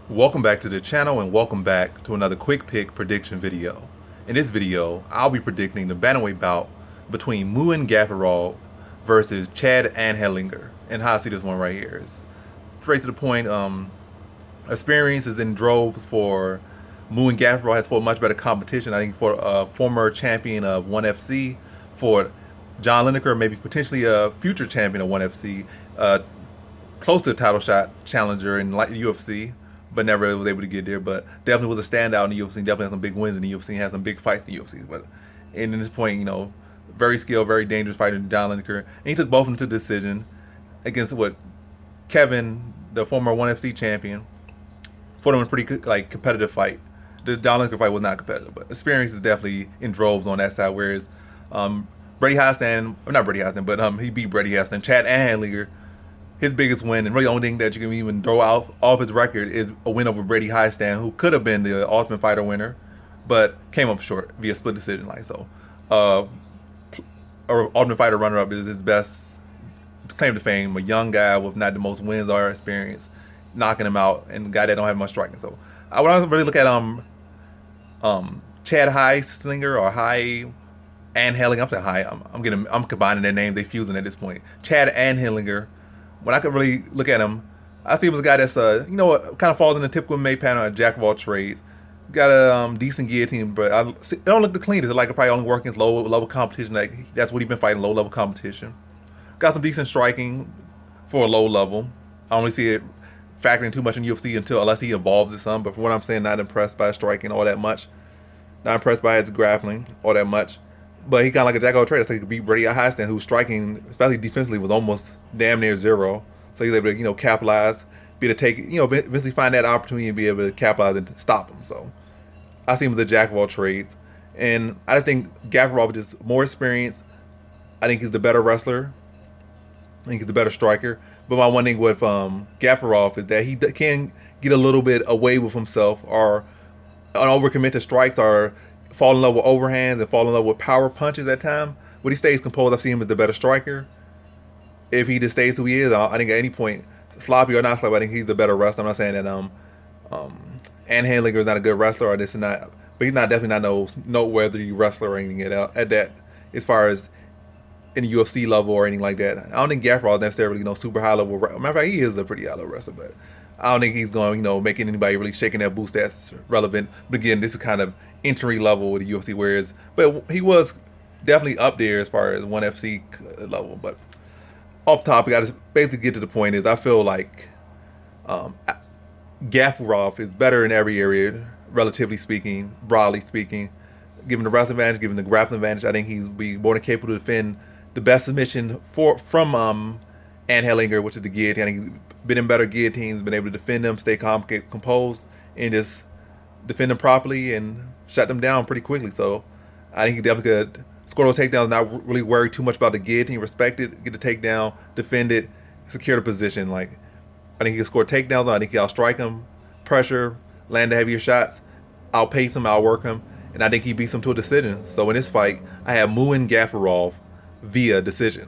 Welcome back to the channel and welcome back to another quick pick prediction video. In this video, I'll be predicting the bantamweight bout between Muin Gafurov versus Chad Anheliger. And how I see this one right here is straight to the point. Experience is in droves for Muin Gafurov. Has fought much better competition. I think for a former champion of 1FC, for John Lineker, maybe potentially a future champion of 1FC, close to a title shot challenger in like UFC, but never was able to get there. But definitely was a standout in the UFC. Definitely had some big wins in the UFC. Had some big fights in the UFC. But and in this point, very skilled, very dangerous fighter, John Lineker. And he took both of them to decision against Kevin, the former 1FC champion. For them a pretty competitive fight. The John Lineker fight was not competitive, but experience is definitely in droves on that side. Whereas Brady Hostan, or not Brady Hostan, but he beat Brady Hostan. Chad Anheliger, his biggest win, and really the only thing that you can even throw out off his record is a win over Brady Hostan, who could have been the Ultimate Fighter winner, but came up short via split decision. Or Ultimate Fighter runner-up is his best claim to fame. A young guy with not the most wins or experience, knocking him out, and a guy that don't have much striking. So I would really look at Chad Heislinger or High Anheliger. I'm saying High. I'm combining their names. They fusing at this point. Chad Anheliger. When I could really look at him, I see him as a guy that's kind of falls in the typical May pattern, a jack of all trades. Got a decent guillotine, but it don't look the cleanest. It's like probably only working against low level competition. That's what he's been fighting, low level competition. Got some decent striking for a low level. I don't really see it factoring too much in UFC unless he evolves it some. But from what I'm saying, not impressed by his striking all that much. Not impressed by his grappling all that much. But he kind of like a jack of all trades. So he could beat Brady Hostan, who's striking, especially defensively, was almost damn near zero. So he's able to capitalize, be able to take eventually find that opportunity and be able to capitalize and stop him. So I see him as a jack of all trades, and I just think Gafurov is just more experienced. I think he's the better wrestler. I think he's the better striker. But my one thing with Gafurov is that he can get a little bit away with himself, or overcommit to strikes, or fall in love with overhands and fall in love with power punches at times. But he stays composed. I see him as the better striker. If he just stays who he is, I think at any point, sloppy or not sloppy, I think he's the better wrestler. I'm not saying that Anheliger is not a good wrestler or this and that, but he's definitely not no noteworthy wrestler or anything at that as far as in the UFC level or anything like that. I don't think Gafurov is necessarily super high level. Matter of fact, he is a pretty high level wrestler, but I don't think he's going making anybody really shaking their boots that's relevant. But again, this is kind of entry level with the UFC, but he was definitely up there as far as 1FC level. But off topic, I just basically get to the point is I feel like Gafurov is better in every area, relatively speaking, broadly speaking. Given the wrestling advantage, given the grappling advantage, I think he's be more than capable to defend the best submission from Anheliger, which is the guillotine. I think he's been in better guillotines, been able to defend them, stay calm, composed, and just defend them properly and shut them down pretty quickly. So I think he definitely could score those takedowns, not really worry too much about the guillotine, respect it, get the takedown, defend it, secure the position. I think he can score takedowns. I think he'll strike him, pressure, land the heavier shots, outpace him, outwork him, and I think he beats him to a decision. So in this fight, I have Muin Gafurov via decision.